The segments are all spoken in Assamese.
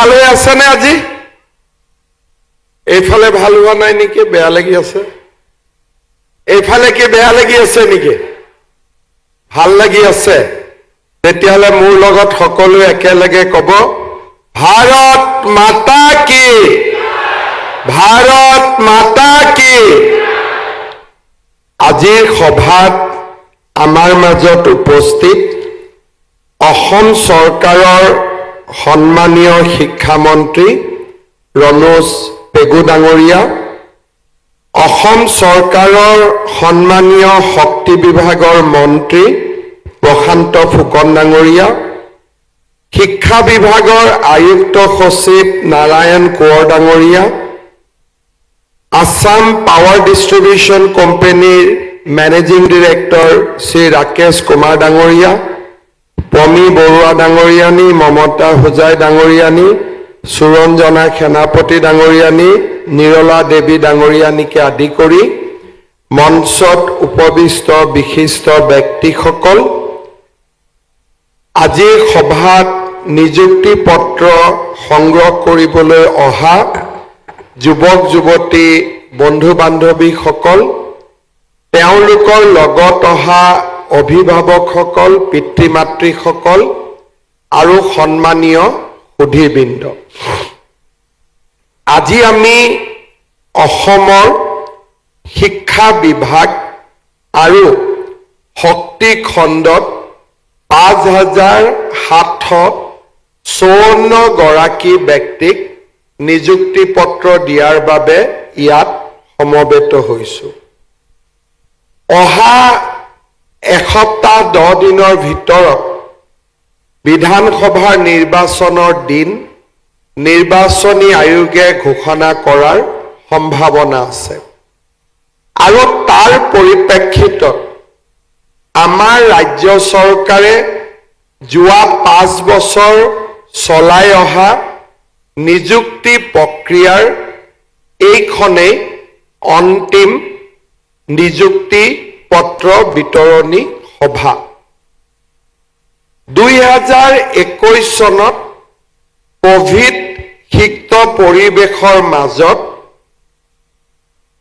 ভাল হৈ আছে নে আজি? এইফালে ভাল হোৱা নাই নেকি? বেয়া লাগি আছে? এইফালে কি বেয়া লাগি আছে নেকি? ভাল লাগি আছে? তেতিয়াহ'লে মোৰ লগত সকলোৱে একেলগে ক'ব, ভাৰত মাতা কি, ভাৰত মাতা কি। আজিৰ সভাত আমাৰ মাজত উপস্থিত অসম চৰকাৰৰ সন্মানীয় শিক্ষামন্ত্ৰী ৰণোজ পেগু ডাঙৰীয়া, অসম চৰকাৰৰ সন্মানীয় শক্তি বিভাগৰ মন্ত্ৰী প্ৰশান্ত ফুকন ডাঙৰীয়া, শিক্ষা বিভাগৰ আয়ুক্ত সচিব নাৰায়ণ কোঁৱৰ ডাঙৰীয়া, আসাম পাৱাৰ ডিষ্ট্ৰিবিউশ্যন কোম্পানীৰ মেনেজিং ডিৰেক্টৰ শ্ৰী ৰাকেশ কুমাৰ ডাঙৰীয়া, পমী বৰুৱা ডাঙৰীয়ানী, মমতা হোজাই ডাঙৰীয়ানী, সুৰঞ্জনা সেনাপতি ডাঙৰীয়ানী, নিৰলা দেৱী ডাঙৰীয়ানীকে আদি কৰি মঞ্চত উপবিষ্ট বিশিষ্ট ব্যক্তিসকল, আজিৰ সভাত নিযুক্তি পত্ৰ সংগ্ৰহ কৰিবলৈ অহা যুৱক যুৱতী বন্ধু বান্ধৱীসকল, তেওঁলোকৰ লগত অহা অভিভাৱকসকল, পিতৃ মাতৃসকল আৰু সন্মানীয় সুধীবৃন্দ, আজি আমি অসমৰ শিক্ষা বিভাগ আৰু শক্তি খণ্ডত ৫,৭৫৪ গৰাকী ব্যক্তিক নিযুক্তি পত্ৰ দিয়াৰ বাবে ইয়াত সমবেত হৈছোঁ। অহা এসপ্তাহ 10 দিনৰ ভিতৰত বিধানসভাৰ নিৰ্বাচনৰ দিন নিৰ্বাচনী আয়োগে ঘোষণা কৰাৰ সম্ভাৱনা আছে আৰু তাৰ পৰিপ্ৰেক্ষিতত আমাৰ ৰাজ্য চৰকাৰে যোৱা 5 বছৰ চলাই অহা নিযুক্তি প্ৰক্ৰিয়াৰ এইখনেই অন্তিম নিযুক্তি পত্ৰ বিতৰণী সভা। 2021 চনত কোভিড সিক্ত পৰিৱেশৰ মাজত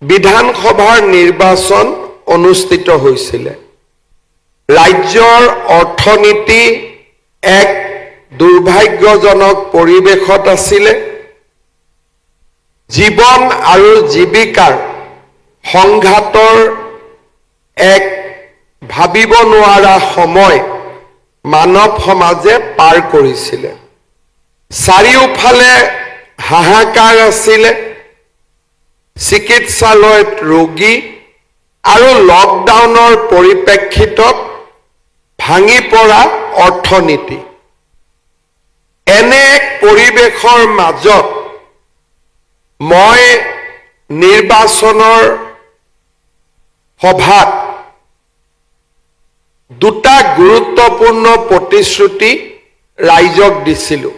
বিধানসভাৰ নিৰ্বাচন অনুষ্ঠিত হৈছিলে। ৰাজ্যৰ অৰ্থনীতি এক দুৰ্ভাগ্যজনক পৰিৱেশত আছিলে। জীৱন আৰু জীৱিকাৰ সংঘাতৰ এক ভাবিব নোৱাৰা সময় মানৱ সমাজে পাৰ কৰিছিলে। চাৰিওফালে হাহাকাৰ আছিলে, চিকিৎসালয়ত ৰোগী আৰু লকডাউনৰ পৰিপ্ৰেক্ষিতত ভাঙি পৰা অৰ্থনীতি। এনে এক পৰিৱেশৰ মাজত মই নিৰ্বাচনৰ সভাত দুটা গুৰুত্বপূৰ্ণ প্ৰতিশ্ৰুতি ৰাইজক দিছিলোঁ।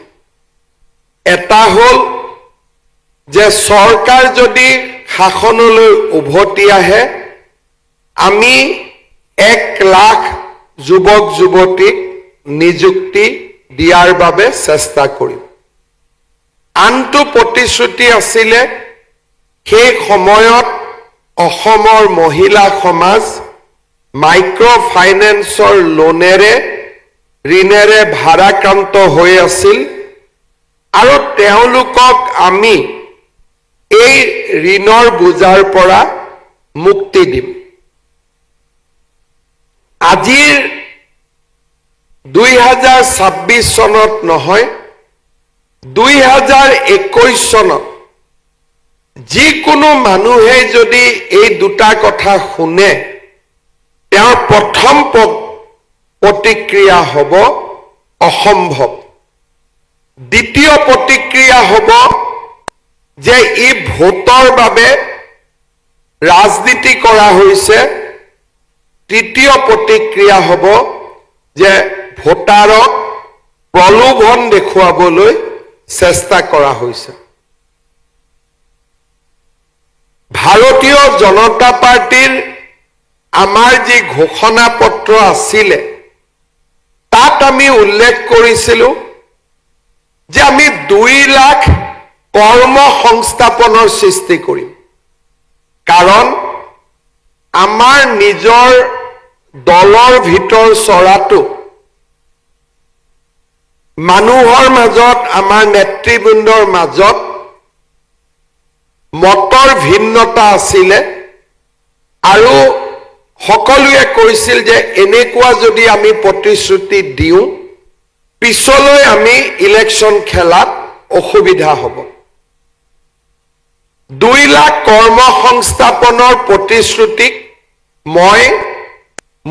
এটা হ'ল যে চৰকাৰ যদি শাসনলৈ উভতি আহে আমি 1 লাখ যুৱক যুৱতীক নিযুক্তি দিয়াৰ বাবে চেষ্টা কৰিম। আনটো প্ৰতিশ্ৰুতি আছিলে সেই সময়ত অসমৰ মহিলা সমাজ মাইক্ৰ' ফাইনেন্সৰ লোনেৰে ঋণেৰে ভাৰাক্ৰান্ত হৈ আছিল আৰু তেওঁলোকক আমি এই ঋণৰ বোজাৰ পৰা মুক্তি দিম। আজিৰ 2026 চনত নহয়, 2021 চনত যিকোনো মানুহে যদি এই দুটা কথা শুনে তেওঁৰ প্ৰথম প্ৰতিক্ৰিয়া হ'ব অসম্ভৱ। দ্বিতীয় প্ৰতিক্ৰিয়া হ'ব যে ই ভোটৰ বাবে ৰাজনীতি কৰা হৈছে। তৃতীয় প্ৰতিক্ৰিয়া হ'ব যে ভোটাৰক প্ৰলোভন দেখুৱাবলৈ চেষ্টা কৰা হৈছে। ভাৰতীয় জনতা পাৰ্টিৰ আমাৰ যি ঘোষণা পত্ৰ আছিলে তাত আমি উল্লেখ কৰিছিলোঁ যে আমি 2 লাখ কৰ্মসংস্থাপনৰ সৃষ্টি কৰিম কাৰণ আমাৰ নিজৰ দলৰ ভিতৰ চৰাটো মানুহৰ মাজত আমাৰ নেতৃবৃন্দৰ মাজত মতৰ ভিন্নতা আছিলে আৰু সকলোৱে কৈছিল যে এনেকুৱা যদি আমি প্ৰতিশ্ৰুতি দিওঁ পিছলৈ আমি ইলেকশ্যন খেলাত অসুবিধা হ'ব 2 লাখ কৰ্মসংস্থাপনৰ প্ৰতিশ্ৰুতিক মই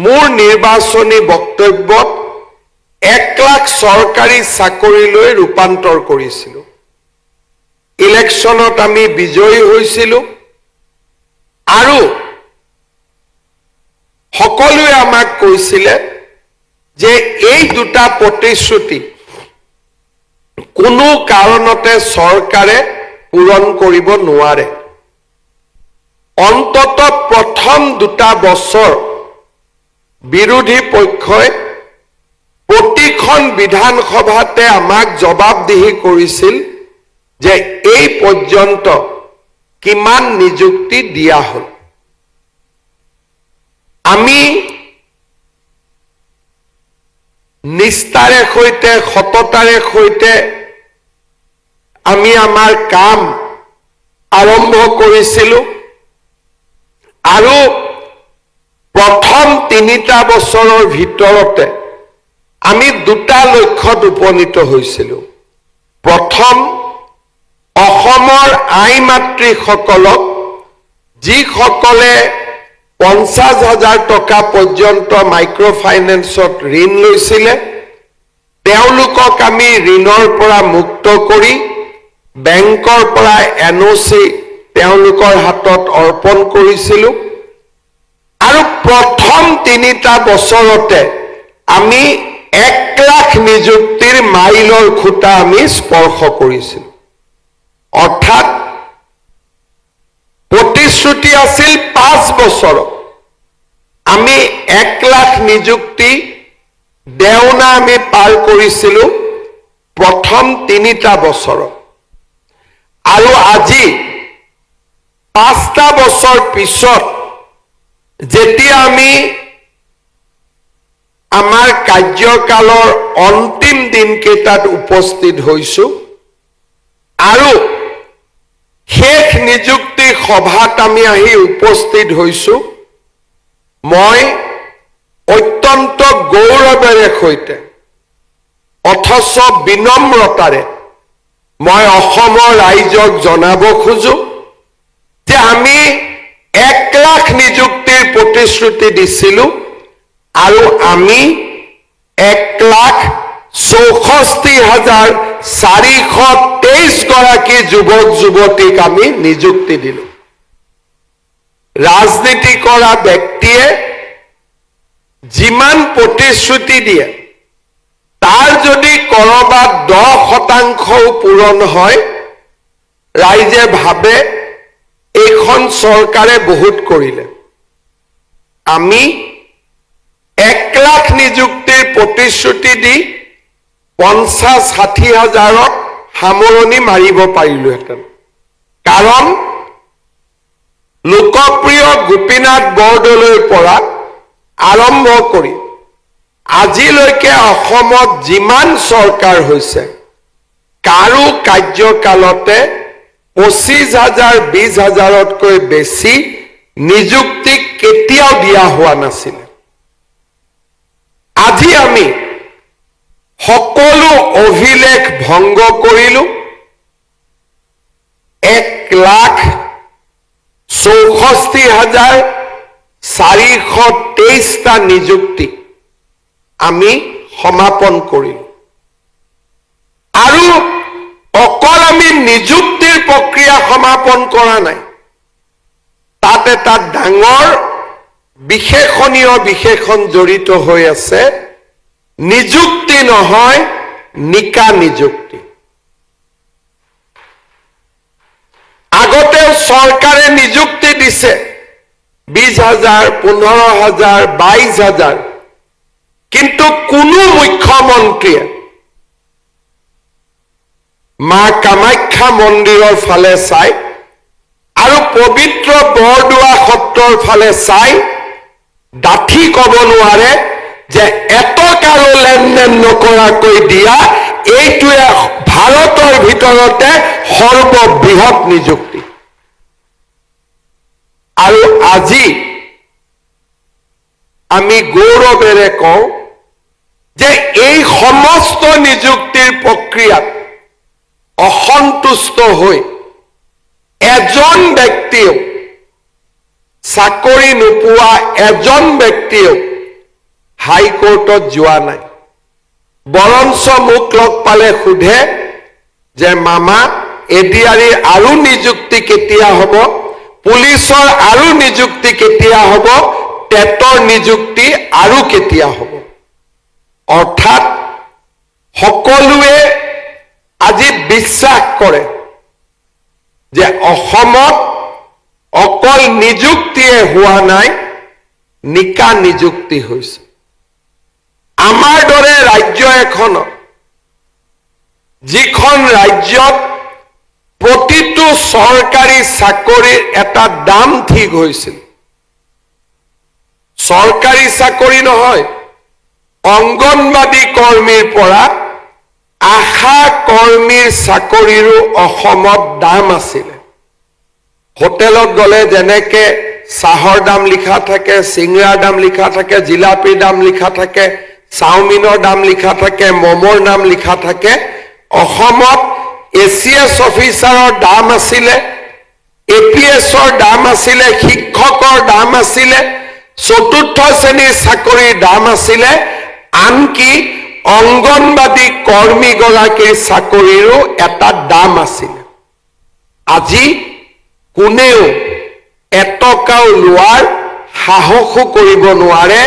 মোৰ নিৰ্বাচনী বক্তব্যত 1 লাখ চৰকাৰী চাকৰিলৈ ৰূপান্তৰ কৰিছিলোঁ ইলেকশ্যনত আমি বিজয়ী হৈছিলোঁ আৰু সকলোৱে আমাক কৈছিলে যে এই দুটা প্ৰতিশ্ৰুতি কোনো কাৰণতে চৰকাৰে পূৰণ কৰিব নোৱাৰে অন্ততঃ প্ৰথম 2 বছৰ বিৰোধী পক্ষই প্ৰতিখন বিধানসভাতে আমাক জবাবদিহি কৰিছিল যে এই পৰ্যন্ত কিমান নিযুক্তি দিয়া হ'ল আমি নিষ্ঠাৰে সৈতে সততাৰে সৈতে আমি আমাৰ কাম আৰম্ভ কৰিছিলোঁ আৰু প্ৰথম 3টা বছৰৰ ভিতৰতে আমি 2টা লক্ষ্যত উপনীত হৈছিলোঁ প্ৰথম অসমৰ আই মাতৃসকলক যিসকলে 50,000 টকা পৰ্যন্ত মাইক্ৰ ফাইনেন্সত ঋণ লৈছিলে তেওঁলোকক আমি ঋণৰ পৰা মুক্ত কৰি বেংকৰ পৰা এনঅ'চি তেওঁলোকৰ হাতত অৰ্পণ কৰিছিলোঁ আৰু প্ৰথম 3টা বছৰতে আমি 1 লাখ নিযুক্তিৰ মাইলৰ খুঁটা আমি স্পৰ্শ কৰিছিলোঁ অৰ্থাৎ প্ৰতিশ্ৰুতি আছিল 5 বছৰত আমি 1 লাখ নিযুক্তি দেওনা আমি পাৰ কৰিছিলোঁ প্ৰথম 3টা বছৰত আৰু আজি 5টা বছৰ পিছত যেতিয়া আমি আমাৰ কাৰ্যকালৰ অন্তিম দিনকেইটাত উপস্থিত হৈছোঁ আৰু শেষ নিযুক্তি সভাত আমি আহি উপস্থিত হৈছোঁ মই অত্যন্ত গৌৰৱেৰে সৈতে অথচ বিনম্ৰতাৰে মই অসমৰ ৰাইজক জনাব খোজো যে আমি 1 লাখ নিযুক্তিৰ প্ৰতিশ্ৰুতি দিছিলোঁ আৰু আমি 1,64,423 গৰাকী যুৱক যুৱতীক আমি নিযুক্তি দিলোঁ ৰাজনীতি কৰা ব্যক্তিয়ে যিমান প্ৰতিশ্ৰুতি দিয়ে তাৰ যদি কৰবাত 10% পূৰণ হয় ৰাইজে ভাবে এইখন চৰকাৰে বহুত কৰিলে আমি 1 লাখ নিযুক্তিৰ প্ৰতিশ্ৰুতি দি 50-60 হাজাৰত সামৰণি মাৰিব পাৰিলোহেঁতেন কাৰণ লোকপ্ৰিয় গোপীনাথ বৰদলৈৰ পৰা আৰম্ভ কৰি আজিলৈকে অসমত যিমান চৰকাৰ হৈছে কাৰো কাৰ্যকালতে 25,000 20,000তকৈ বেছি নিযুক্তি কেতিয়াও দিয়া হোৱা নাছিল আজি আমি সকলো অভিলেখ ভংগ কৰিলোঁ 1,64,423টা নিযুক্তি আমি সমাপন কৰিলোঁ আৰু অকল আমি নিযুক্তিৰ প্ৰক্ৰিয়া সমাপন কৰা নাই তাত এটা ডাঙৰ বিশেষণীয় বিশেষণ জড়িত হৈ আছে নিযুক্তি নহয় নিকা নিযুক্তি আগতে চৰকাৰে নিযুক্তি দিছে 20,000 15,000 22,000 কিন্তু কোনো মুখ্যমন্ত্ৰীয়ে মা কামাখ্যা মন্দিৰৰ ফালে চাই আৰু পবিত্ৰ বৰদোৱা সত্ৰৰ ফালে চাই ডাঠি ক'ব নোৱাৰে যে এটকাৰো লেনদেন নকৰাকৈ দিয়া এইটোৱে ভাৰতৰ ভিতৰতে সৰ্ববৃহৎ নিযুক্তি। আৰু আজি আমি গৌৰৱেৰে কওঁ যে এই সমস্ত নিযুক্তিৰ প্ৰক্ৰিয়াত অসন্তুষ্ট হৈ এজন ব্যক্তিও চাকৰি নোপোৱা এজন ব্যক্তিও হাইকোৰ্টত যোৱা নাই। বৰঞ্চ মোক লগ পালে সোধে যে মামা এডিআৰিৰ আৰু নিযুক্তি কেতিয়া হ'ব, পুলিচৰ আৰু নিযুক্তি কেতিয়া হ'ব, টেটৰ নিযুক্তি আৰু কেতিয়া হ'ব। অৰ্থাৎ সকলোৱে আজি বিশ্বাস কৰে যে অসমত অকল নিযুক্তিয়ে হোৱা নাই, নিকা নিযুক্তি হৈছে। আমাৰ দৰে ৰাজ্য এখনত, যিখন ৰাজ্যত প্ৰতিটো চৰকাৰী চাকৰিৰ এটা দাম ঠিক হৈছিল, চৰকাৰী চাকৰি নহয়, অংগনবাদী কৰ্মীৰ পৰা আশা কৰ্মীৰ চাকৰিৰো অসমত দাম আছিলে। হোটেলত গ'লে যেনেকে চাহৰ দাম লিখা থাকে, চিংৰাৰ দাম লিখা থাকে, জিলাপিৰ দাম লিখা থাকে, চাওমিনৰ দাম লিখা থাকে, মমোৰ দাম লিখা থাকে, অসমত এচিএছ অফিচাৰৰ দাম আছিলে, এপিএছৰ দাম আছিলে, শিক্ষকৰ দাম আছিলে, চতুৰ্থ শ্ৰেণীৰ চাকৰিৰ দাম আছিলে, আনকি অংগনবাদী কৰ্মীগৰাকীৰ চাকৰিৰো এটা দাম আছিলে। আজি কোনেও এটকাও লোৱাৰ সাহসো কৰিব নোৱাৰে।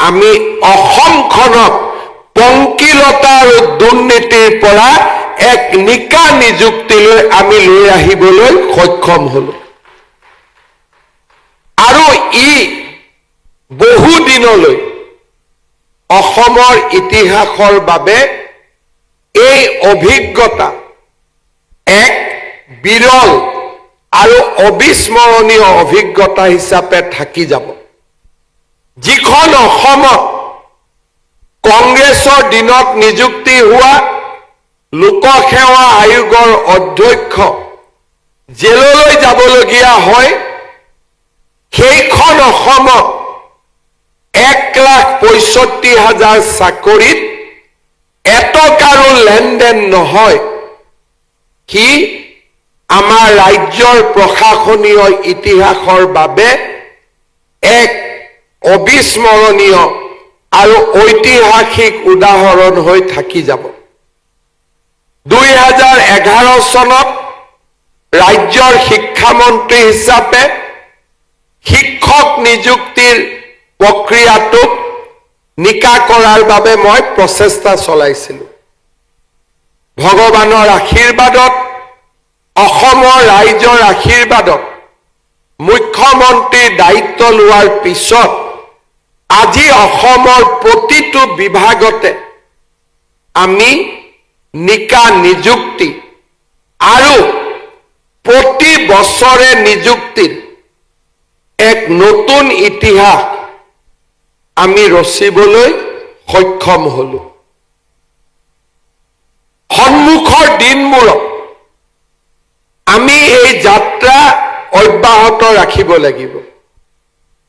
আমি অসমখনক পংকিলতা আৰু দুৰ্নীতিৰ পৰা এক নিকা নিযুক্তিলৈ আমি লৈ আহিবলৈ সক্ষম হলো। আৰু ই বহু দিনলৈ অসমৰ ইতিহাসৰ বাবে এই অভিজ্ঞতা এক বিৰল আৰু অবিস্মৰণীয় অভিজ্ঞতা হিচাপে থাকি যাব। যিখন অসমত কংগ্ৰেছৰ দিনত নিযুক্তি হোৱা লোকসেৱা আয়োগৰ অধ্যক্ষ জেললৈ যাবলগীয়া হয়, সেইখন অসমত 1,65,000 চাকৰিত এটকাৰো লেনদেন নহয়, সি আমাৰ ৰাজ্যৰ প্ৰশাসনীয় ইতিহাসৰ বাবে এক অবিস্মৰণীয় আৰু ঐতিহাসিক উদাহৰণ হৈ থাকি যাব। 2011 চনত ৰাজ্যৰ শিক্ষামন্ত্ৰী হিচাপে শিক্ষক নিযুক্তিৰ প্ৰক্ৰিয়াটোক নিকা কৰাৰ বাবে মই প্ৰচেষ্টা চলাইছিলোঁ। ভগৱানৰ আশীৰ্বাদত, অসমৰ ৰাইজৰ আশীৰ্বাদত মুখ্যমন্ত্ৰীৰ দায়িত্ব লোৱাৰ পিছত আজি অসমৰ প্ৰতিটো বিভাগতে আমি নিকা নিযুক্তি আৰু প্ৰতি বছৰে নিযুক্তিৰ এক নতুন ইতিহাস আমি ৰচিবলৈ সক্ষম হলো। সন্মুখৰ দিনবোৰত আমি এই যাত্ৰা অব্যাহত ৰাখিব লাগিব।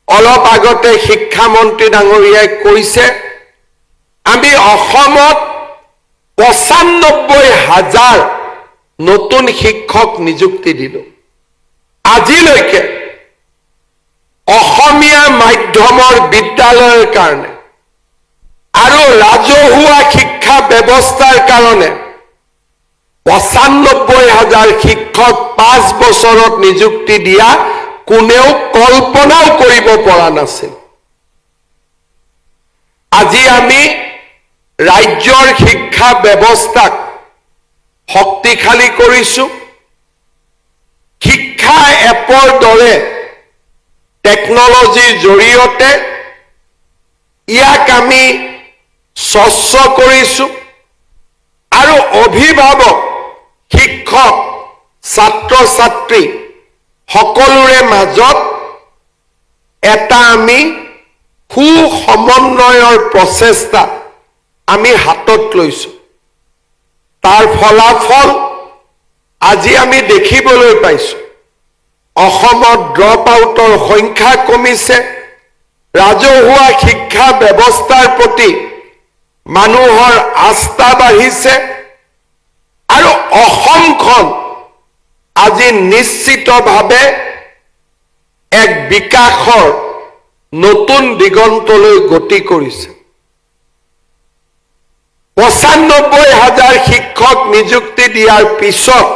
অলপ আগতে শিক্ষামন্ত্ৰী ডাঙৰীয়াই কৈছে, আমি অসমত 95,000 নতুন শিক্ষক নিযুক্তি দিলো। আজিলৈকে অসমীয়া মাধ্যমৰ বিদ্যালয়ৰ কাৰণে আৰু ৰাজহুৱা শিক্ষা ব্যৱস্থাৰ কাৰণে 95,000 শিক্ষক 5 বছৰত নিযুক্তি দিয়া কোনেও কল্পনাও কৰিব পৰা নাছিল। আজি আমি ৰাজ্যৰ শিক্ষা ব্যৱস্থাক শক্তিশালী কৰিছো। শিক্ষা এপৰ দৰে টেকনলজিৰ জৰিয়তে ইয়াক আমি স্বচ্ছ কৰিছো আৰু অভিভাৱক শিক্ষক ছাত্ৰ ছাত্ৰী সকলোৰে মাজত এটা আমি সুসমন্বয়ৰ প্ৰচেষ্টা আমি হাতত লৈছো তাৰ ফলাফল আজি আমি দেখিবলৈ পাইছো অসমত ড্ৰপ আউটৰ সংখ্যা কমিছে ৰাজহুৱা শিক্ষা ব্যৱস্থাৰ প্ৰতি মানুহৰ আস্থা বাঢ়িছে আৰু অসমখন আজি নিশ্চিতভাৱে এক বিকাশৰ নতুন দিগন্তলৈ গতি কৰিছে ৯৫,০০০ শিক্ষক নিযুক্তি দিয়াৰ পিছত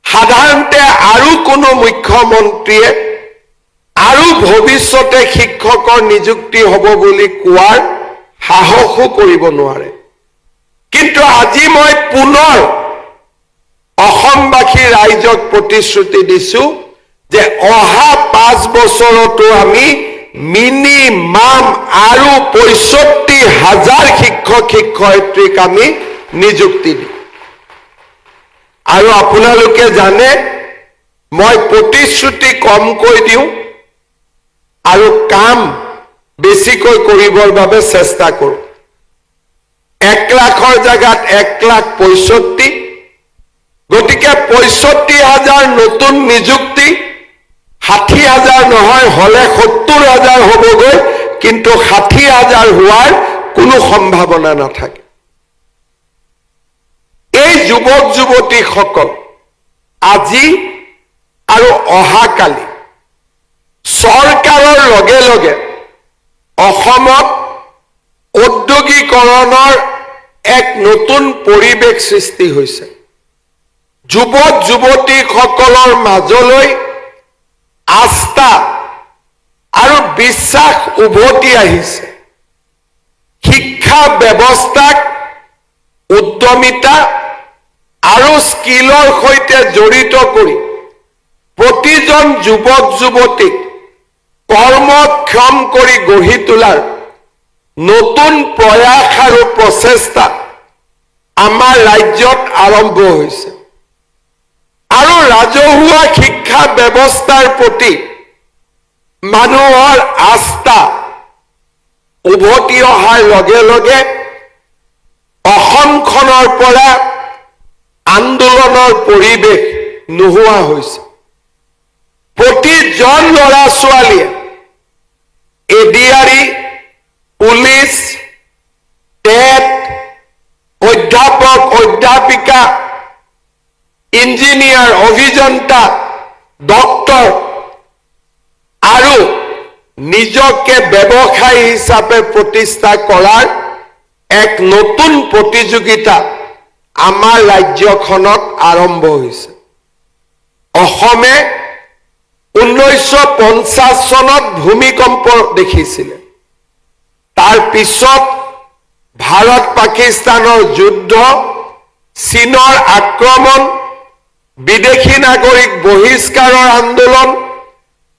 সাধাৰণতে আৰু কোনো মুখ্যমন্ত্ৰীয়ে আৰু ভৱিষ্যতে শিক্ষকৰ নিযুক্তি হ'ব বুলি কোৱাৰ সাহসো কৰিব নোৱাৰে কিন্তু আজি মই পুনৰ অসমবাসী ৰাইজক প্ৰতিশ্ৰুতি দিছো যে অহা ৫ বছৰতো আমি মিনিমাম আৰু ৬৫,০০০ শিক্ষক শিক্ষয়িত্ৰীক আমি নিযুক্তি দিম আৰু আপোনালোকে জানে মই প্ৰতিশ্ৰুতি কমকৈ দিওঁ আৰু কাম বেছিকৈ কৰিবৰ বাবে চেষ্টা কৰোঁ ১ লাখৰ জাগাত ১,৬৫,০০০ গতিকে ৬৫,০০০ নতুন নিযুক্তি ৬০,০০০ নহয় হলে ৭০,০০০ হ'বগৈ কিন্তু ৬০,০০০ হোৱাৰ কোনো সম্ভাৱনা নাথাকে এই যুৱক যুৱতীসকল আজি আৰু অহাকালি চৰকাৰৰ লগে লগে অসমত ঔদ্যোগিকৰণৰ এক নতুন পৰিৱেশ সৃষ্টি হৈছে যুৱক যুৱতীসকলৰ মাজলৈ আস্থা আৰু বিশ্বাস উভতি আহিছে শিক্ষা ব্যৱস্থাক উদ্যমিতা আৰু স্কিলৰ সৈতে জড়িত কৰি প্ৰতিজন যুৱক যুৱতীক কৰ্মক্ষম কৰি গঢ়ি তোলাৰ নতুন প্ৰয়াস আৰু প্ৰচেষ্টা আমাৰ ৰাজ্যত আৰম্ভ হৈছে আৰু ৰাজহুৱা শিক্ষা ব্যৱস্থাৰ প্ৰতি মানুহৰ আস্থা উভতি অহাৰ লগে লগে অসমখনৰ পৰা আন্দোলনৰ পৰিৱেশ নোহোৱা হৈছে প্ৰতিজন ল'ৰা ছোৱালীয়ে এডিআৰই পুলিচ টেট অধ্যাপক অধ্যাপিকা ইঞ্জিনিয়াৰ অভিযন্তা ডক্টৰ আৰু নিজকে ব্যৱসায়ী হিচাপে প্ৰতিষ্ঠা কৰাৰ এক নতুন প্ৰতিযোগিতা আমাৰ ৰাজ্যখনত আৰম্ভ হৈছে অসমে 1950 চনত ভূমিকম্প দেখিছিলে তাৰ পিছত ভাৰত পাকিস্তানৰ যুদ্ধ চীনৰ আক্ৰমণ বিদেশী নাগৰিক বহিষ্কাৰৰ আন্দোলন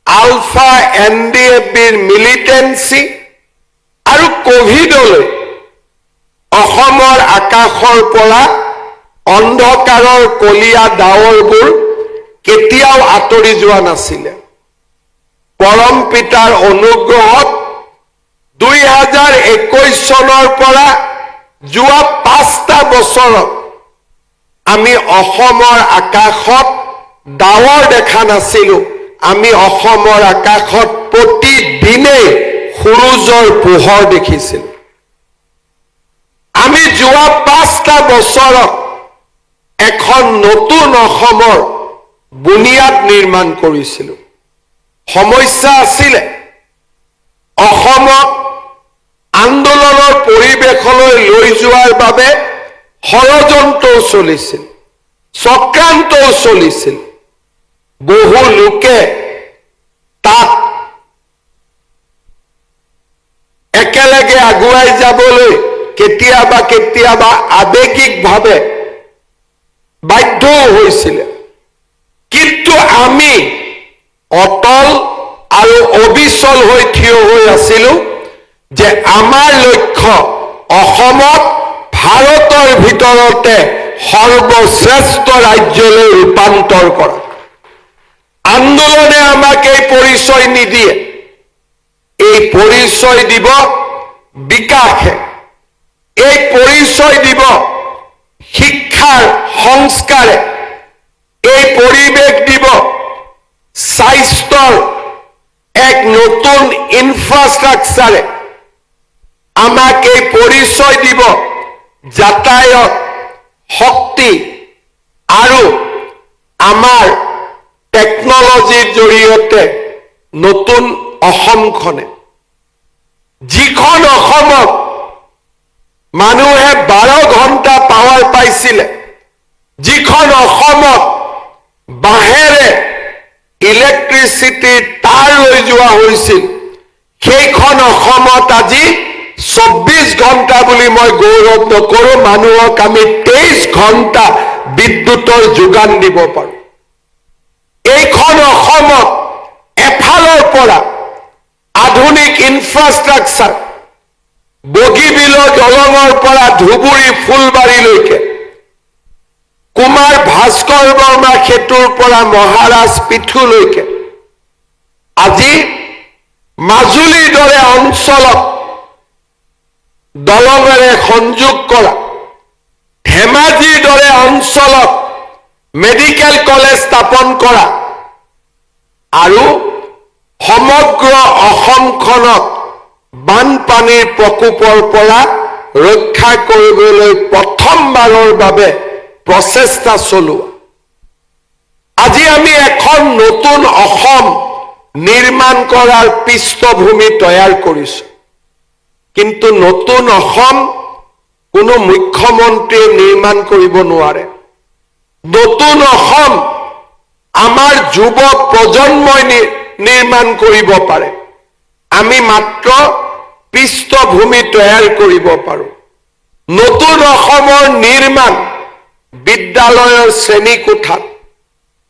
আলফা এনডিএফবিৰ মিলিটেন্সি আৰু কোভিডলৈ অসমৰ আকাশৰ পৰা অন্ধকাৰৰ কলীয়া ডাৱৰবোৰ কেতিয়াও আঁতৰি যোৱা নাছিলে পৰম পিতাৰ অনুগ্ৰহত 2021 চনৰ পৰা যোৱা 5টা বছৰত আমি অসমৰ আকাশত ডাৱৰ দেখা নাছিলো আমি অসমৰ আকাশত প্ৰতিদিনে সূৰুজৰ পোহৰ দেখিছিলো আমি যোৱা 5টা বছৰত এখন নতুন অসমৰ বুনিয়াদ নিৰ্মাণ কৰিছিলো সমস্যা আছিলে অসমত আন্দোলনৰ পৰিৱেশলৈ লৈ যোৱাৰ বাবে ষড়যন্ত্ৰও চলিছিল চক্ৰান্তও চলিছিল বহু লোকে তাত একেলগে আগুৱাই যাবলৈ কেতিয়াবা কেতিয়াবা আবেগিকভাৱে বাধ্যও হৈছিল কিন্তু আমি অটল আৰু অবিচল হৈ থিয় হৈ আছিলো যে আমাৰ লক্ষ্য অসমত ভাৰতৰ ভিতৰতে সৰ্বশ্ৰেষ্ঠ ৰাজ্যলৈ ৰূপান্তৰ কৰা। আন্দোলনে আমাক এই পৰিচয় নিদিয়ে, এই পৰিচয় দিব বিকাশে, এই পৰিচয় দিব শিক্ষাৰ সংস্কাৰে, এই পৰিৱেশ দিব স্বাস্থ্যৰ এক নতুন ইনফ্ৰাষ্ট্ৰাকচাৰে, আমাক এই পৰিচয় দিব যাতায়াত, শক্তি আৰু আমাৰ টেকনলজিৰ জৰিয়তে নতুন অসমখনে, যিখন অসমত মানুহে 12 ঘণ্টা পাৱাৰ পাইছিলে, যিখন অসমত বাঁহেৰে ইলেক্ট্ৰিচিটিৰ তাঁৰ লৈ যোৱা হৈছিল, সেইখন অসমত আজি 24 ঘণ্টা বুলি মই গৌৰৱ নকৰোঁ, মানুহক আমি 23 ঘণ্টা বিদ্যুতৰ যোগান দিব পাৰোঁ। এইখন অসমত এফালৰ পৰা আধুনিক ইনফ্ৰাষ্ট্ৰাকচাৰ, বগীবিলৰ দলঙৰ পৰা ধুবুৰী ফুলবাৰীলৈকে, কুমাৰ ভাস্কৰ বৰ্মা সেতুৰ পৰা মহাৰাজ পিঠুলৈকে, আজি মাজুলীৰ দৰে অঞ্চলক দলঙেৰে সংযোগ কৰা, ধেমাজিৰ দৰে অঞ্চলত মেডিকেল কলেজ স্থাপন কৰা আৰু সমগ্ৰ অসমখনক বানপানীৰ প্ৰকোপৰ পৰা ৰক্ষা কৰিবলৈ প্ৰথমবাৰৰ বাবে প্ৰচেষ্টা চলোৱা। আজি আমি এখন নতুন অসম নিৰ্মাণ কৰাৰ পৃষ্ঠভূমি তৈয়াৰ কৰিছোঁ, কিন্তু নতুন অসম কোনো মুখ্যমন্ত্ৰীয়ে নিৰ্মাণ কৰিব নোৱাৰে। নতুন অসম আমাৰ যুৱ প্ৰজন্মই নিৰ্মাণ কৰিব পাৰে, আমি মাত্ৰ পৃষ্ঠভূমি তৈয়াৰ কৰিব পাৰোঁ। নতুন অসমৰ নিৰ্মাণ বিদ্যালয়ৰ শ্ৰেণীকোঠাত,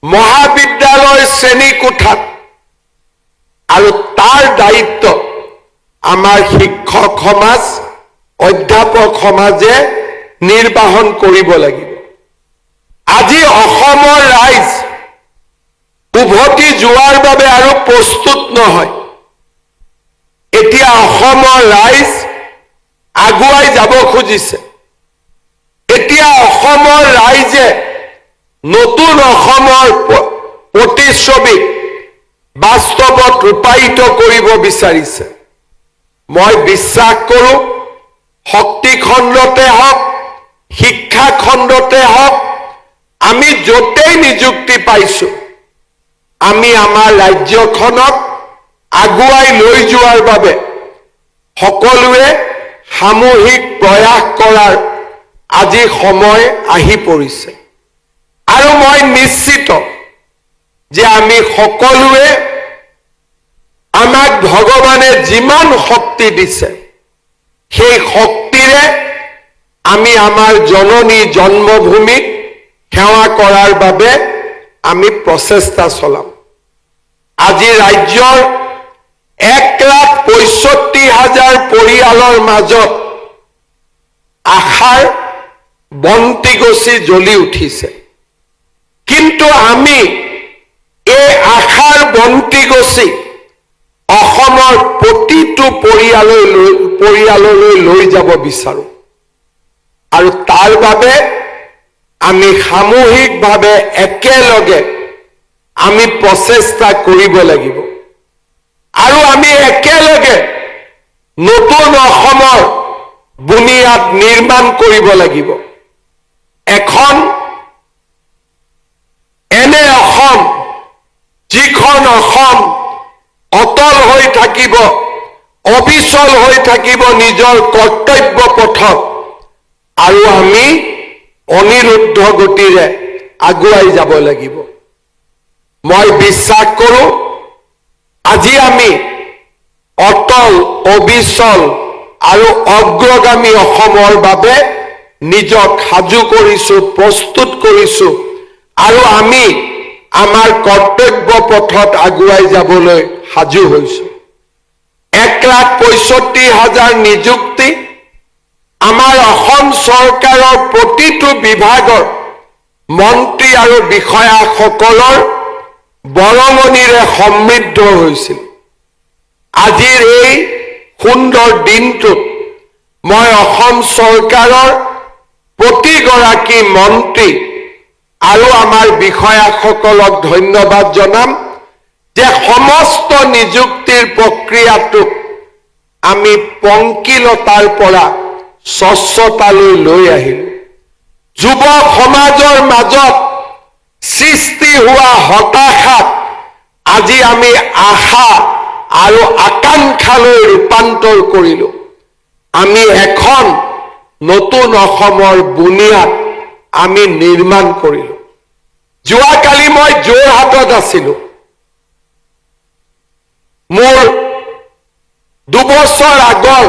মহাবিদ্যালয়ৰ শ্ৰেণীকোঠাত, আৰু তাৰ দায়িত্ব আমাৰ শিক্ষক সমাজ, অধ্যাপক সমাজে নিৰ্বাহন কৰিব লাগিব। আজি অসমৰ ৰাইজ উভতি যোৱাৰ বাবে আৰু প্ৰস্তুত নহয়। এতিয়া অসমৰ ৰাইজ আগুৱাই যাব খুজিছে। এতিয়া অসমৰ ৰাইজে নতুন অসমৰ প্ৰতিচ্ছবি বাস্তৱত ৰূপায়িত কৰিব বিচাৰিছে। মই বিশ্বাস কৰোঁ শক্তি খণ্ডতে হওক, শিক্ষা খণ্ডতে হওক, আমি য'তেই নিযুক্তি পাইছোঁ, আমি আমাৰ ৰাজ্যখনক আগুৱাই লৈ যোৱাৰ বাবে সকলোৱে সামূহিক প্ৰয়াস কৰাৰ আজি সময় আহি পৰিছে। আৰু মই নিশ্চিত যে আমি সকলোৱে আমাক ভগৱানে যিমান শক্তি দিছে, সেই শক্তিৰে আমি আমাৰ জননী জন্মভূমিক সেৱা কৰাৰ বাবে আমি প্ৰচেষ্টা চলাম। আজি ৰাজ্যৰ 1,65,000 পৰিয়ালৰ মাজত আশাৰ বন্তি গছি জ্বলি উঠিছে, কিন্তু আমি এই আশাৰ বন্তি গছি অসমৰ প্ৰতিটো পৰিয়াললৈ লৈ যাব বিচাৰোঁ। আৰু তাৰ বাবে আমি সামূহিকভাৱে একেলগে আমি প্ৰচেষ্টা কৰিব লাগিব। আৰু আমি একেলগে নতুন অসমৰ বুনিয়াদ নিৰ্মাণ কৰিব লাগিব। এখন এনে অসম, যিখন অসম অটল হৈ থাকিব, অবিচল হৈ থাকিব নিজৰ কৰ্তব্য পথত, আৰু আমি অনিৰুদ্ধ গতিৰে আগুৱাই যাব লাগিব। মই বিশ্বাস কৰোঁ আজি আমি অটল, অবিচল আৰু অগ্ৰগামী অসমৰ বাবে নিজক সাজু কৰিছোঁ, প্ৰস্তুত কৰিছোঁ, আৰু আমি আমাৰ কৰ্তব্য পথত আগুৱাই যাবলৈ সাজু হৈছোঁ। 1,65,000 নিযুক্তি আমাৰ অসম চৰকাৰৰ প্ৰতিটো বিভাগৰ মন্ত্ৰী আৰু বিষয়াসকলৰ বৰঙণিৰে সমৃদ্ধ হৈছিল। আজিৰ এই সুন্দৰ দিনটোত মই অসম চৰকাৰৰ প্ৰতিগৰাকী মন্ত্ৰী আৰু আমাৰ বিষয়াসকলক ধন্যবাদ জনাম যে সমস্ত নিযুক্তিৰ প্ৰক্ৰিয়াটোক আমি পংকিলতাৰ পৰা স্বচ্ছতালৈ লৈ আহিলোঁ। যুৱ সমাজৰ মাজত সৃষ্টি হোৱা হতাশাক আজি আমি আশা আৰু আকাংক্ষালৈ ৰূপান্তৰ কৰিলোঁ। আমি এখন নতুন অসমৰ বুনিয়াদ আমি নিৰ্মাণ কৰিলোঁ। যোৱাকালি মই যোৰহাটত আছিলোঁ। মোৰ 2 বছৰ আগৰ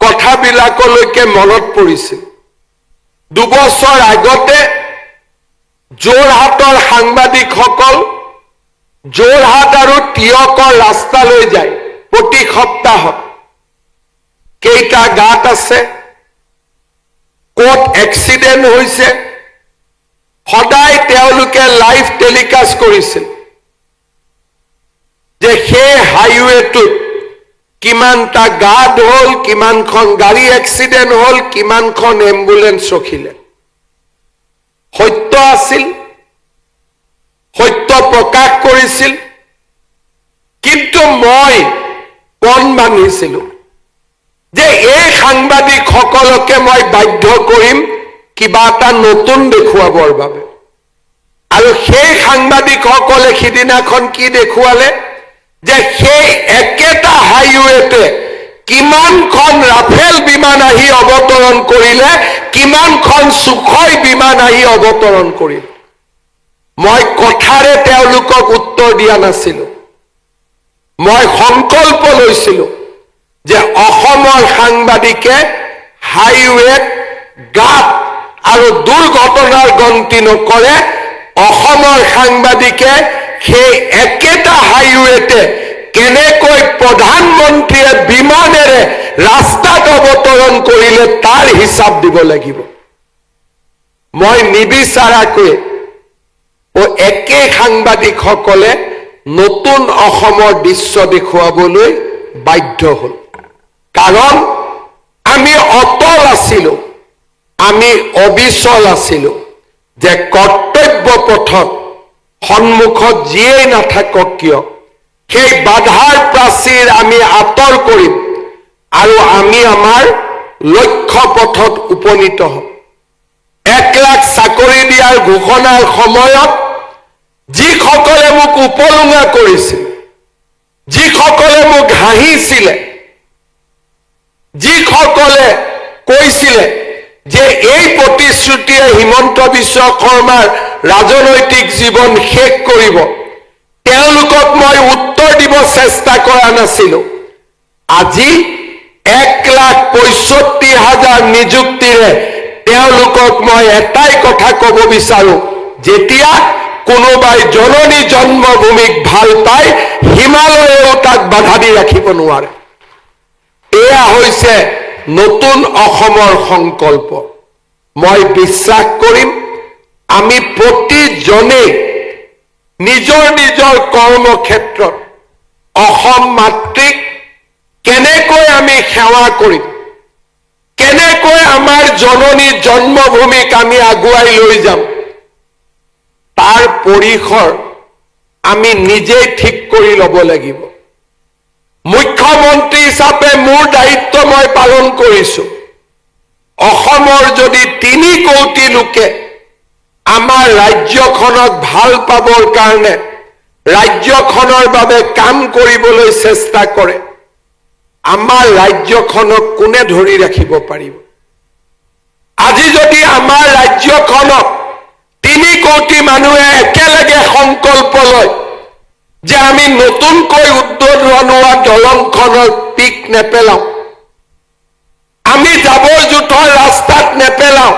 কথাবিলাকলৈকে মনত পৰিছিল। 2 বছৰ আগতে যোৰহাটৰ সাংবাদিকসকল যোৰহাট আৰু টিয়কৰ ৰাস্তালৈ যায়। প্ৰতি সপ্তাহত কেইটা গাঁত আছে, ক'ত এক্সিডেণ্ট হৈছে, সদায় তেওঁলোকে লাইভ টেলিকাষ্ট কৰিছিল যে সেই হাইৱেটোত কিমানটা গাঁত হ'ল, কিমানখন গাড়ী এক্সিডেণ্ট হ'ল, কিমানখন এম্বুলেন্স ৰখিলে। সত্য আছিল, সত্য প্ৰকাশ কৰিছিল, কিন্তু মই পণ বান্ধিছিলোঁ যে এই সাংবাদিকসকলকে মই বাধ্য কৰিম কিবা এটা নতুন দেখুৱাবৰ বাবে। আৰু সেই সাংবাদিকসকলে সিদিনাখন কি দেখুৱালে যে সেই একেটা হাইৱেতে কিমানখন ৰাফেল বিমান আহি অৱতৰণ কৰিলে, কিমানখন সুখয় বিমান আহি অৱতৰণ কৰিলে। মই কথাৰে তেওঁলোকক উত্তৰ দিয়া নাছিলোঁ। মই সংকল্প লৈছিলোঁ যে অসমৰ সাংবাদিকে হাইৱেত গাঁত আৰু দুৰ্ঘটনাৰ গন্তি নকৰে। অসমৰ সাংবাদিকে সেই একেটা হাইৱেতে কেনেকৈ প্ৰধানমন্ত্ৰীয়ে বিমানেৰে ৰাস্তাত অৱতৰণ কৰিলে তাৰ হিচাপ দিব লাগিব। মই নিবিচাৰাকৈ একে সাংবাদিকসকলে নতুন অসমৰ দৃশ্য দেখুৱাবলৈ বাধ্য হ'ল। কাৰণ আমি অটল আছিলোঁ, আমি অবিচল আছিলোঁ যে কৰ্তব্য পথত সন্মুখত যিয়েই নাথাকক কিয় সেই বাধাৰ প্ৰাচীৰ আমি আঁতৰ কৰিম আৰু আমি আমাৰ লক্ষ্য পথত উপনীত হ'ম। 1 লাখ চাকৰি দিয়াৰ ঘোষণাৰ সময়ত যিসকলে মোক উপলুঙা কৰিছিল, যিসকলে মোক হাঁহিছিলে, যিসকলে কৈছিলে যে এই প্ৰতিশ্ৰুতিয়ে হিমন্ত বিশ্ব শৰ্মাৰ ৰাজনৈতিক জীৱন শেষ কৰিব, তেওঁলোকক মই উত্তৰ দিব চেষ্টা কৰা নাছিলোঁ। আজি 1,65,000 নিযুক্তিৰে তেওঁলোকক মই এটাই কথা ক'ব বিচাৰোঁ, যেতিয়া কোনোবাই জননী জন্মভূমিক ভাল পায়, হিমালয়েও তাক বাধা দি ৰাখিব নোৱাৰে। এয়া হৈছে নতুন অসমৰ সংকল্প। মই বিশ্বাস কৰিম আমি প্ৰতিজনেই নিজৰ নিজৰ কৰ্মক্ষেত্ৰত অসম মাতৃক কেনেকৈ আমি সেৱা কৰিম, কেনেকৈ আমাৰ জননী জন্মভূমিক আমি আগুৱাই লৈ যাম, তাৰ পৰিসৰ আমি নিজেই ঠিক কৰি ল'ব লাগিব। মুখ্যমন্ত্ৰী হিচাপে মোৰ দায়িত্ব মই পালন কৰিছোঁ। অসমৰ যদি 3 কোটি লোকে আমাৰ ৰাজ্যখনক ভাল পাবৰ কাৰণে ৰাজ্যখনৰ বাবে কাম কৰিবলৈ চেষ্টা কৰে, আমাৰ ৰাজ্যখনক কোনে ধৰি ৰাখিব পাৰিব? আজি যদি আমাৰ ৰাজ্যখনক 3 কোটি মানুহে একেলগে সংকল্প লয় যে আমি নতুনকৈ উদ্বোধন হোৱা দলংখনৰ পিক নেপেলাওঁ, আমি জাবৰ জোঁথৰ ৰাস্তাত নেপেলাওঁ,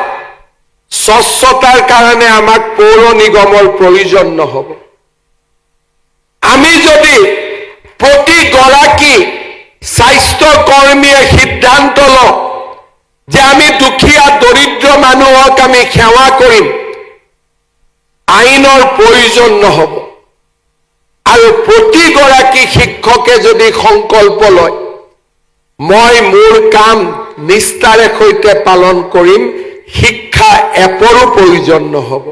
স্বচ্ছতাৰ কাৰণে আমাক পৌৰ নিগমৰ প্ৰয়োজন নহ'ব। আমি যদি প্ৰতিগৰাকী স্বাস্থ্য কৰ্মীয়ে সিদ্ধান্ত লওঁ যে মানুহক আমি সেৱা কৰিম আইনৰ প্ৰয়োজন নহব আৰু প্ৰতিগৰাকী শিক্ষকে যদি সংকল্প লয় মই মোৰ কাম নিষ্ঠাৰে সৈতে পালন কৰিম শিক্ষা এপৰো প্ৰয়োজন নহব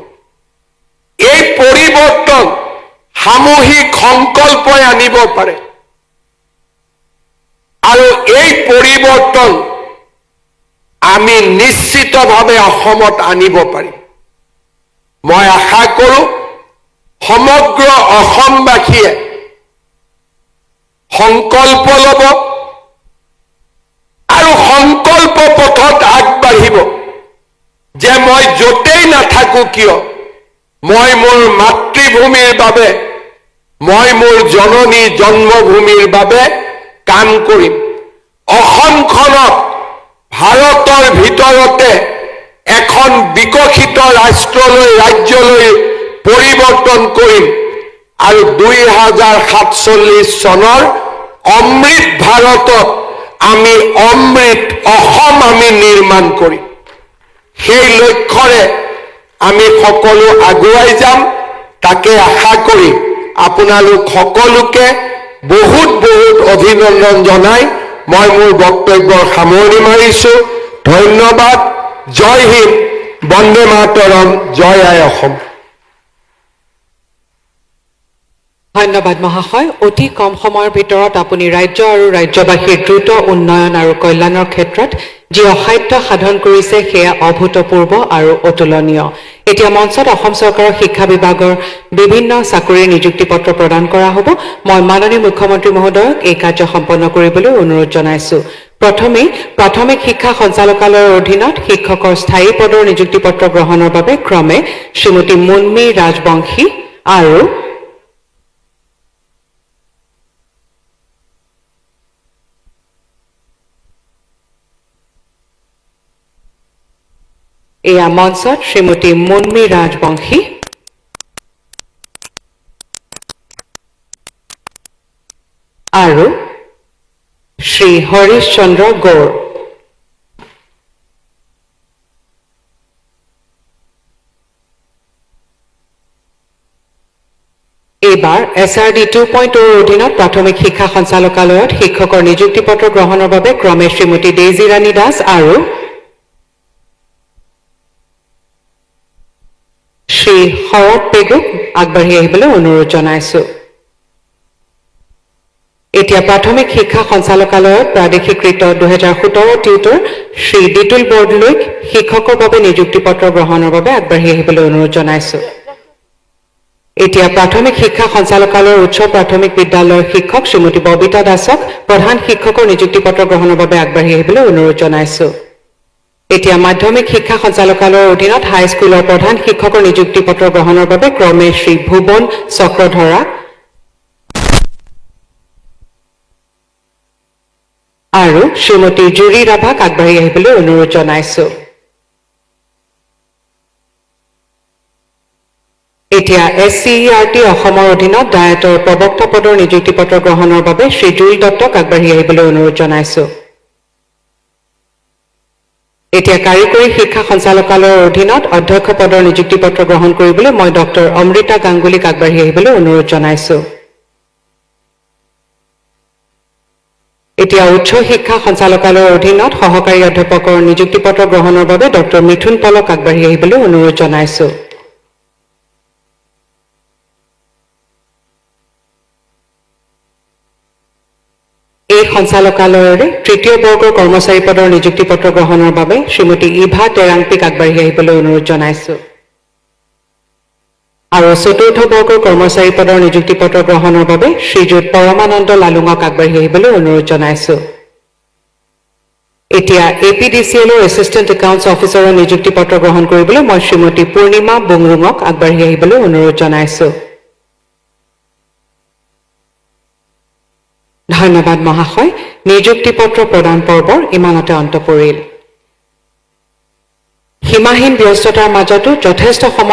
এই পৰিৱৰ্তন সামূহিক সংকল্পই আনিব পাৰে আৰু এই পৰিৱৰ্তন আমি নিশ্চিতভাৱে অসমত আনিব পাৰিম মই আশা কৰোঁ সমগ্ৰ অসমবাসীয়ে সংকল্প ল'ব আৰু সংকল্প পথত আগবাঢ়িব যে মই য'তেই নাথাকো কিয় মই মোৰ মাতৃভূমিৰ বাবে মই মোৰ জননী জন্মভূমিৰ বাবে কাম কৰিম অসমখনক ভাৰতৰ ভিতৰতে এখন বিকশিত ৰাজ্যলৈ পৰিৱৰ্তন কৰিম আৰু 2047 চনৰ অমৃত ভাৰতত আমি অমৃত অসম আমি নিৰ্মাণ কৰিম সেই লক্ষ্যৰে আমি সকলো আগুৱাই যাম তাকে আশা কৰি আপোনালোক সকলোকে বহুত বহুত অভিনন্দন জনাই মই মোৰ বক্তব্যৰ সামৰণি মাৰিছো ধন্যবাদ জয় হিন্দ বন্দে মাতৰম জয় আই অসম ধন্যবাদ মহাশয় অতি কম সময়ৰ ভিতৰত আপুনি ৰাজ্য আৰু ৰাজ্যবাসীৰ দ্ৰুত উন্নয়ন আৰু কল্যাণৰ ক্ষেত্ৰত যি অসাধ্য সাধন কৰিছে সেয়া অভূতপূৰ্ব আৰু অতুলনীয় এতিয়া মঞ্চত অসম চৰকাৰৰ শিক্ষা বিভাগৰ বিভিন্ন চাকৰিৰ নিযুক্তি পত্ৰ প্ৰদান কৰা হ'ব মই মাননীয় মুখ্যমন্ত্ৰী মহোদয়ক এই কাৰ্য সম্পন্ন কৰিবলৈ অনুৰোধ জনাইছো প্ৰথমে প্ৰাথমিক শিক্ষা সঞ্চালকালয়ৰ অধীনত শিক্ষকৰ স্থায়ী পদৰ নিযুক্তি পত্ৰ গ্ৰহণৰ বাবে ক্ৰমে শ্ৰীমতী মুন্মী ৰাজবংশী আৰু এয়া মঞ্চত শ্ৰীমতী মুন্মী ৰাজবংশী আৰু শ্ৰী হৰিশ চন্দ্ৰ গৌৰ এইবাৰ SRD 2.0 অধীনত প্ৰাথমিক শিক্ষা সঞ্চালকালয়ত শিক্ষকৰ নিযুক্তি পত্ৰ গ্ৰহণৰ বাবে ক্ৰমে শ্ৰীমতী ডেইজী ৰাণী দাস আৰু শ্ৰী শৰৎ পেগুক আগবাঢ়ি আহিবলৈ অনুৰোধ জনাইছো এতিয়া প্ৰাথমিক শিক্ষা সঞ্চালকালয়ত প্ৰাদেশিকৃত 2017 টিউটৰ শ্ৰী দিতুল বৰদলৈক শিক্ষকৰ বাবে নিযুক্তি পত্ৰ গ্ৰহণৰ বাবে আগবাঢ়ি আহিবলৈ অনুৰোধ জনাইছো এতিয়া প্ৰাথমিক শিক্ষা সঞ্চালকালয়ৰ উচ্চ প্ৰাথমিক বিদ্যালয়ৰ শিক্ষক শ্ৰীমতী ববিতা দাসক প্ৰধান শিক্ষকৰ নিযুক্তি পত্ৰ গ্ৰহণৰ বাবে আগবাঢ়ি আহিবলৈ অনুৰোধ জনাইছো এতিয়া মাধ্যমিক শিক্ষা সঞ্চালকালয়ৰ অধীনত হাইস্কুলৰ প্ৰধান শিক্ষকৰ নিযুক্তি পত্ৰ গ্ৰহণৰ বাবে ক্ৰমে শ্ৰী ভুৱন চক্ৰধৰা আৰু শ্ৰীমতী জুৰি ৰাভাক আগবাঢ়ি আহিবলৈ অনুৰোধ জনাইছো এতিয়া SCERT অসমৰ অধীনত ডায়েটৰ প্ৰবক্তা পদৰ নিযুক্তি পত্ৰ গ্ৰহণৰ বাবে শ্ৰী জুইল দত্তক আগবাঢ়ি আহিবলৈ অনুৰোধ জনাইছো এতিয়া কাৰিকৰী শিক্ষা সঞ্চালকালয়ৰ অধীনত অধ্যক্ষ পদৰ নিযুক্তি পত্ৰ গ্ৰহণ কৰিবলৈ মই ডক্টৰ অমৃতা গাংগুলীক আগবাঢ়ি আহিবলৈ অনুৰোধ জনাইছো এতিয়া উচ্চ শিক্ষা সঞ্চালকালয়ৰ অধীনত সহকাৰী অধ্যাপকৰ নিযুক্তি পত্ৰ গ্ৰহণৰ বাবে ডক্টৰ মিথুন পলক আগবাঢ়ি আহিবলৈ অনুৰোধ জনাইছো এই সঞ্চালকালয়ৰে তৃতীয় বৰ্গৰ কৰ্মচাৰী পদৰ নিযুক্তি পত্ৰ গ্ৰহণৰ বাবে শ্ৰীমতী ইভা টেৰাংপিক আগবাঢ়ি আহিবলৈ অনুৰোধ জনাইছো আৰু চতুৰ্থ বৰ্গৰ কৰ্মচাৰী পদৰ নিযুক্তি পত্ৰ গ্ৰহণৰ বাবে শ্ৰীযুত পৰমানন্দ লালুঙক আগবাঢ়ি আহিবলৈ অনুৰোধ জনাইছো এতিয়া APDCLৰ এছিষ্টেণ্ট একাউণ্টছ অফিচাৰৰ নিযুক্তি পত্ৰ গ্ৰহণ কৰিবলৈ মই শ্ৰীমতী পূৰ্ণিমা বুংৰুঙক আগবাঢ়ি আহিবলৈ অনুৰোধ জনাইছো ধন্যবাদ মহাশয় নিযুক্তি পত্ৰ প্ৰদান পৰ্বৰ ইমানতে অন্ত পৰিল সীমাহীন ব্যস্ততাৰ মাজতো যথেষ্ট সময়